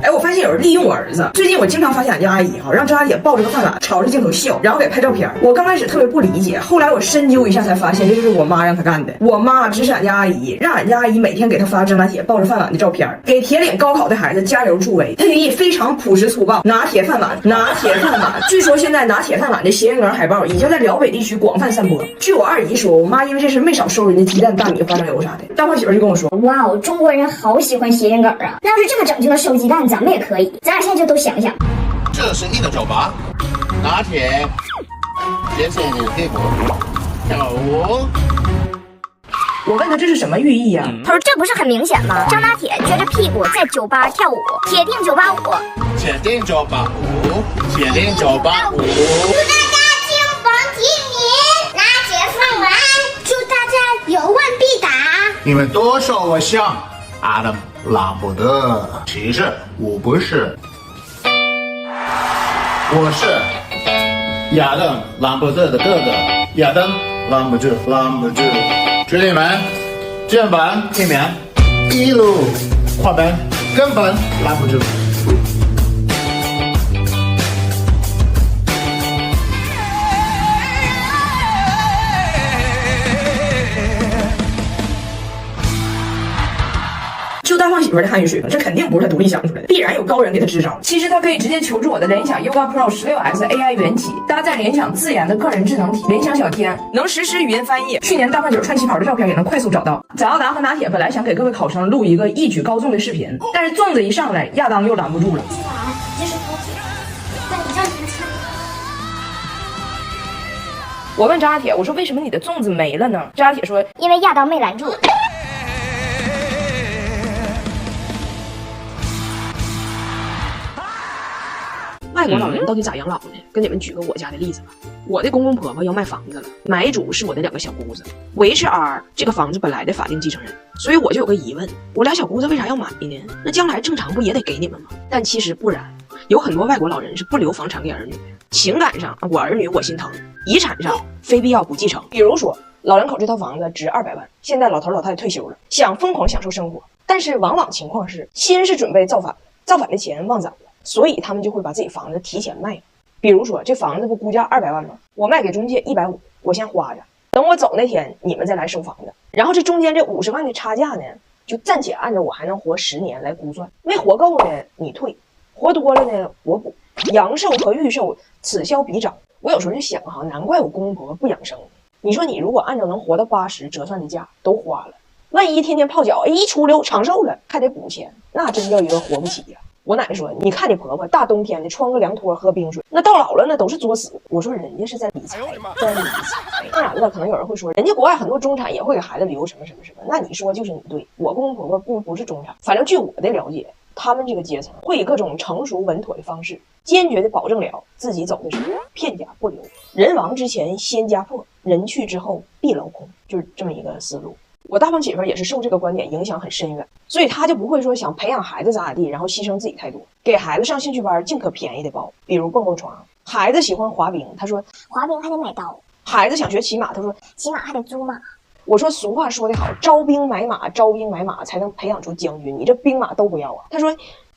哎，我发现有人利用我儿子。最近我经常发现俺家阿姨让张大姐抱着个饭碗朝着镜头笑，然后给拍照片。我刚开始特别不理解，后来我深究一下才发现，这就是我妈让她干的。我妈指使俺家阿姨，让俺家阿姨每天给她发张大姐抱着饭碗的照片，给铁岭高考的孩子加油助威。她寓意非常朴实粗暴，拿铁饭碗，拿铁饭碗。据说现在拿铁饭碗的谐音梗海报已经在辽北地区广泛散播。据我二姨说，我妈因为这事没少收人家鸡蛋、大米、花生油啥的。大胖媳妇就跟我说，哇哦，中国人好喜欢谐音梗啊！那要是这么整就能收鸡蛋，咱们也可以。咱俩现在就都想想。这是你的酒吧，拿铁，接受你的屁股，跳舞。我问他这是什么寓意呀？他说这不是很明显吗？张大铁撅着屁股在酒吧跳舞，铁定985，铁定985，铁定985。祝大家金房提名，拿铁饭碗，祝大家有问必答。你们都说我像阿当拉布德，其实我不是，我是亚当兰伯特的哥哥，亚当兰伯特。兄弟们，键盘前面一路滑板根本拦不住。就大胖媳妇的汉语水平，这肯定不是他独立想出来的，必然有高人给他支招。其实他可以直接求助我的联想 Yoga Pro 16X AI 元起，搭载联想自研的个人智能体联想小天，能实时语音翻译。去年大胖媳妇穿旗袍的照片也能快速找到。早奥达和拿铁本来想给各位考生录一个一举高中的视频，但是粽子一上来，亚当又拦不住了。这是高铁，那你让你们猜。我问张大铁，我说为什么你的粽子没了呢？张大铁说，因为亚当没拦住。外国老人到底咋养老呢？跟你们举个我家的例子吧。我的公公婆婆要卖房子了，买主是我的2个小姑子，我 HR 这个房子本来的法定继承人，所以我就有个疑问，我俩小姑子为啥要买呢？那将来正常不也得给你们吗？但其实不然，有很多外国老人是不留房产给儿女的。情感上我儿女我心疼，遗产上非必要不继承。比如说老两口这套房子值200万，现在老头老太太退休了，想疯狂享受生活，但是往往情况是心是准备造反了，造反的钱忘攒了，所以他们就会把自己房子提前卖。比如说这房子不估价200万吗？我卖给中介150，我先花着，等我走那天你们再来收房子。然后这中间这50万的差价呢，就暂且按照我还能活10年来估算，没活够呢你退，活多了呢我补。阳寿和预寿此消彼长。我有时候就想哈，难怪我公公婆婆不养生。你说你如果按照能活到80折算的价都花了，万一天天泡脚，一出溜长寿了还得补钱，那真叫一个活不起呀。我奶奶说，你看你婆婆大冬天的穿个凉拖喝冰水，那到老了那都是作死。我说人家是在理财，在理财。当然了，可能有人会说，人家国外很多中产也会给孩子留什么什么什么，那你说就是你对。我公公婆婆不是中产，反正据我的了解，他们这个阶层会以各种成熟稳妥的方式，坚决的保证了自己走的是片甲不留，人亡之前先家破，人去之后必镂空，就是这么一个思路。我大胖媳妇也是受这个观点影响很深远，所以她就不会说想培养孩子咋地，然后牺牲自己太多，给孩子上兴趣班尽可便宜的报，比如蹦蹦床。孩子喜欢滑冰，他说滑冰还得买刀，孩子想学骑马，他说骑马还得租马。我说俗话说得好，招兵买马，招兵买马才能培养出将军，你这兵马都不要啊。他说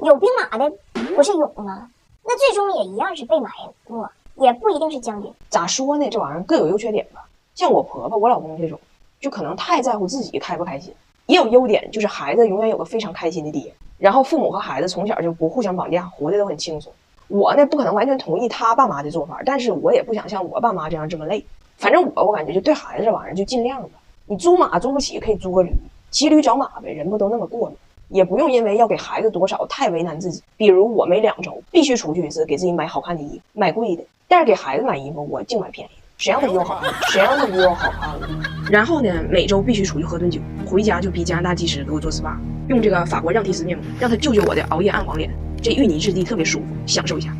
有兵马的不是勇吗？那最终也一样是被马没，也不一定是将军。咋说呢，这玩意儿各有优缺点吧。像我婆婆我老公这种就可能太在乎自己开不开心，也有优点，就是孩子永远有个非常开心的爹，然后父母和孩子从小就不互相绑架，活得都很轻松。我呢不可能完全同意他爸妈的做法，但是我也不想像我爸妈这样这么累。反正我感觉就对孩子这玩意儿就尽量吧，你租马租不起可以租个驴，骑驴找马呗，人不都那么过吗？也不用因为要给孩子多少太为难自己。比如我每2周必须出去一次，给自己买好看的衣服，买贵的，但是给孩子买衣服我净买便宜的，谁让他比我好看，谁让他比我好看了。然后呢，每周必须出去喝顿酒，回家就逼加拿大技师给我做 SPA， 用这个法国让提斯面膜让他救救我的熬夜暗黄脸，这芋泥质地特别舒服，享受一下。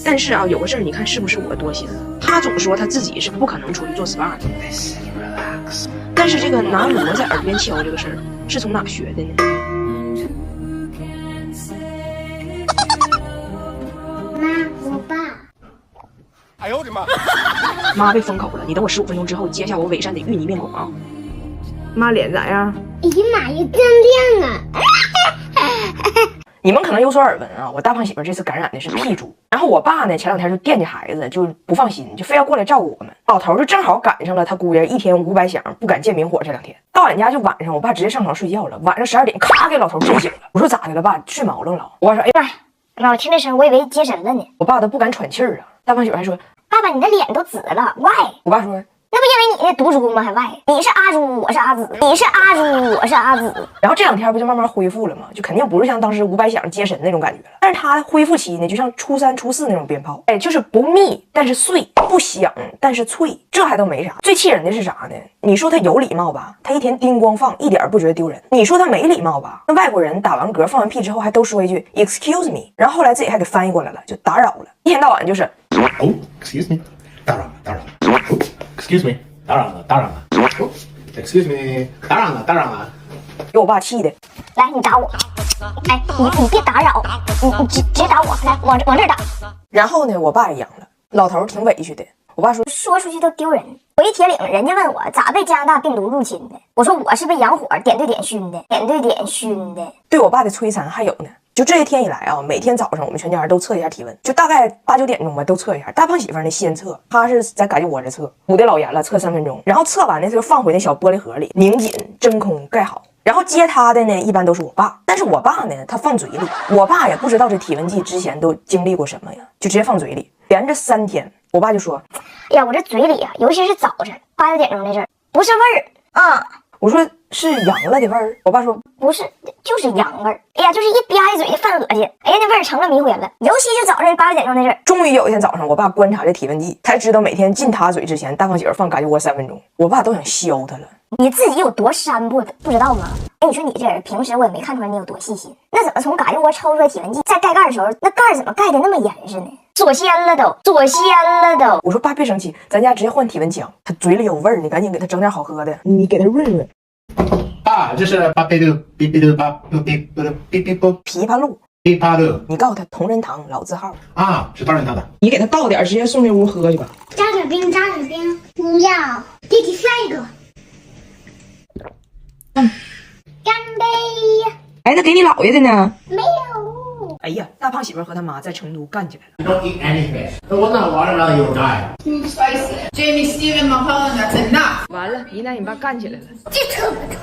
但是啊，有个事儿，你看是不是我多心了？他总说他自己是不可能出去做 SPA 的，但是这个拿锣在耳边敲这个事儿是从哪学的呢？妈，我爸。哎呦我的妈！妈被封口了，你等我15分钟之后揭下我伪善的芋泥面孔啊！妈脸咋样？哎呀妈呀，真亮啊！你们可能有所耳闻啊，我大胖媳妇这次感染的是屁猪，然后我爸呢前2天就惦记孩子，就不放心，就非要过来照顾我们。老头就正好赶上了他姑爷一天500响不敢见明火这2天，到俺家就晚上，我爸直接上床睡觉了，晚上12点咔给老头震醒了。我说咋的了爸？睡毛愣了。我爸说哎呀，妈，我听这声我以为接神了呢。我爸都不敢喘气儿啊。大胖媳妇还说爸爸，你的脸都紫了，why？我爸说那不因为你毒猪吗？还外？你是阿猪，我是阿紫；你是阿猪，我是阿紫。然后这2天不就慢慢恢复了吗？就肯定不是像当时500响接神那种感觉了。但是他恢复期呢，就像初3、初4那种鞭炮，哎，就是不密但是碎，不响但是脆，这还都没啥。最气人的是啥呢？你说他有礼貌吧，他一天叮咣放，一点不觉得丢人；你说他没礼貌吧，那外国人打完嗝放完屁之后还都说一句 excuse me， 然后后来自己还给翻译过来了，就打扰了，一天到晚就是哦 ，excuse me， 打扰了，打扰了。哦 ，excuse me， 打扰了，打扰了。哦 ，excuse me， 打扰了，打扰了。给我爸气的。来，你打我！哎，你别打扰，你直接打我，来往这儿打。然后呢，我爸也阳了，老头挺委屈的。我爸说说出去都丢人。我一铁岭，人家问我咋被加拿大病毒入侵的，我说我是被洋火点对点熏的，点对点熏的。对我爸的摧残还有呢。就这些天以来啊，每天早上我们全家人都测一下体温，就大概8、9点钟吧，都测一下。大胖媳妇呢先测，她是在嘎吱窝这测，捂得老严了，测3分钟，然后测完呢就放回那小玻璃盒里，拧紧，真空盖好。然后接他的呢，一般都是我爸，但是我爸呢，他放嘴里。我爸也不知道这体温计之前都经历过什么呀，就直接放嘴里，连着3天。我爸就说：“哎呀，我这嘴里啊，尤其是早晨8、9点钟那阵儿，不是味儿啊。”我说：“是阳了的味儿。”我爸说：“不是，就是羊味儿。哎呀，就是一吧一嘴犯恶心。哎呀，那味儿成了迷魂了，尤其是早上8、9点钟那阵儿。”终于有一天早上，我爸观察这体温计，才知道每天进他嘴之前，大胖媳妇放嘎吱窝3分钟。我爸都想削他了。你自己有多山不知道吗？哎，你说你这人平时我也没看出来你有多细心，那怎么从嘎吱窝抽出来体温计，在盖盖的时候，那盖儿怎么盖的那么严实呢？左掀了都，左掀了都。我说爸别生气，咱家直接换体温枪，他嘴里有味儿，你赶紧给他整点好喝的，你给他润润。爸，这是巴贝的哔哔的巴哔哔的哔哔啵枇杷露，哔啪的你告诉他同仁堂老字号啊，是大人堂的。你给他倒点，直接送进屋喝去吧。加点冰，加点冰，不要，弟弟下一个。干杯！哎，那给你姥爷的呢？没有。哎呀，大胖媳妇和他妈在成都干起来了。 You don't eat any fish. It was not watermelon, you'll die. Too spicy. Jamie Steven Mulholland, that's enough. 完了，一男一爸干起来了。这特不错。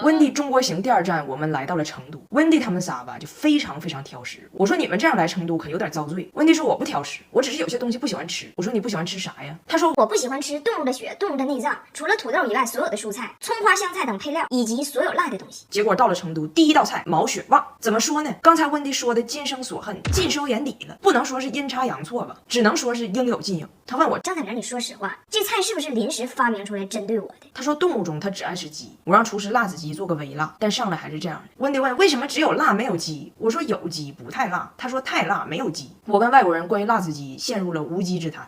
温蒂中国行第2站，我们来到了成都。温蒂他们仨吧，就非常非常挑食。我说你们这样来成都可有点遭罪。温蒂说我不挑食，我只是有些东西不喜欢吃。我说你不喜欢吃啥呀？他说我不喜欢吃动物的血、动物的内脏，除了土豆以外，所有的蔬菜、葱花、香菜等配料，以及所有辣的东西。结果到了成都，第一道菜毛血旺。怎么说呢？刚才温蒂说的今生所恨，尽收眼底了，不能说是阴差阳错吧，只能说是应有尽有。他问我张彩明，你说实话，这菜是不是临时发明出来针对我的？他说动物中他只爱吃鸡，我让厨师辣子鸡做个微辣，但上来还是这样的。温迪问为什么只有辣没有鸡，我说有鸡不太辣，他说太辣没有鸡。我跟外国人关于辣子鸡陷入了无稽之谈，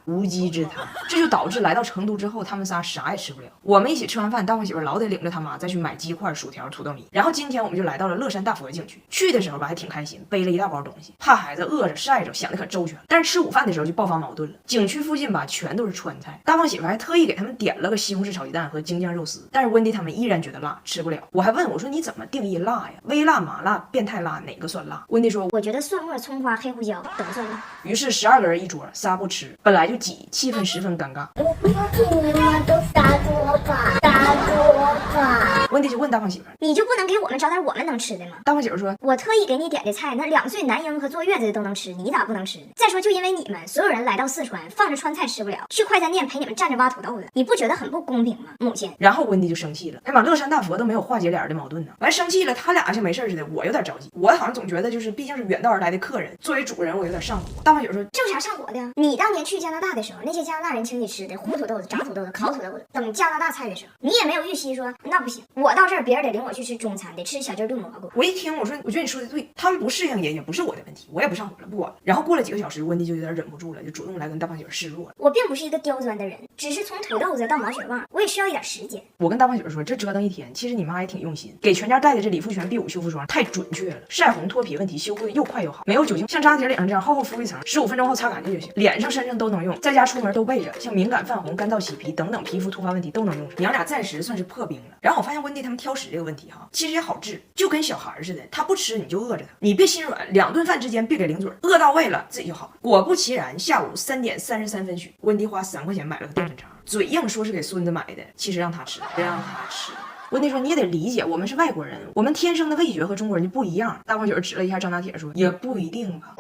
这就导致来到成都之后，他们仨啥也吃不了。我们一起吃完饭，大胖媳妇老得领着他妈再去买鸡块、薯条、土豆泥。然后今天我们就来到了乐山大佛景区，去的时候吧还挺开心，背了一大包东西，怕孩子饿着晒着，想的可周全了。但是吃午饭的时候就爆发矛盾了，景区附近吧全都是川菜，大胖媳妇还特意给他们点了个西红柿炒鸡蛋和京酱肉丝，但是温迪他们依然觉得辣，吃不了。我还问我说你怎么定义辣呀？微辣、麻辣、变态辣哪个算辣？温迪说我觉得蒜末、葱花、黑胡椒都算辣。于是12个人一桌，仨不吃，本来就挤，气氛十分尴尬。我不要听你们都杀锅巴，杀锅巴。温迪就问大胖媳妇你就不能给我们找点我们能吃的吗？大胖媳妇说我特意给你点的菜，那2岁男婴和坐月子的都能吃，你咋不能吃？再说就因为你们所有人来到四川，放着川菜吃不了，去快餐店陪你们站着挖土豆子，你不觉得很不公平吗？母亲。然后温迪就生气了，哎妈，乐山大佛都没有化解俩人的矛盾呢，完生气了，他俩像没事似的，我有点着急，我好像总觉得就是毕竟是远道而来的客人，作为主人我有点上火。大胖媳妇说这有啥上火的？你当年去加拿大的时候，那些加拿大人请你吃的糊土豆子、炸土豆子、烤土豆子等加拿大菜的时候，你也没有预期说那不行，我到这儿别人得领我去吃中餐，得吃小鸡炖蘑菇。我一听我说我觉得你说的对，他们不适应也不是我的问题，我也不上火了，不管了。然后过了几个小时，温迪就有点忍不住了，就主动来跟大胖媳妇示弱了。我并不是一个刁钻的人，只是从土豆子到毛血旺，我也需要一点时间。我跟大胖媳妇说这折腾一天，其实你妈也挺用心，给全家带的这理肤泉 B5 修复霜太准确了，晒红脱皮问题修复的又快又好，没有酒精，像扎铁脸上这样厚厚敷一层，15分钟后擦干净就行，脸上身上都能用，在家出门都备着，像敏感、泛红、干燥、洗皮等等皮肤突发问题都能用。娘俩暂时算是破冰了。然后我发现温温蒂他们挑食这个问题哈，其实也好治，就跟小孩似的，他不吃你就饿着他，你别心软，2顿饭之间别给零嘴，饿到位了自己就好。果不其然，下午3点33分许，温蒂花3块钱买了个淀粉肠，嘴硬说是给孙子买的，其实让他吃，让他吃。温蒂说：“你也得理解，我们是外国人，我们天生的味觉和中国人就不一样。”大黄嘴指了一下张大铁说：“也不一定吧。”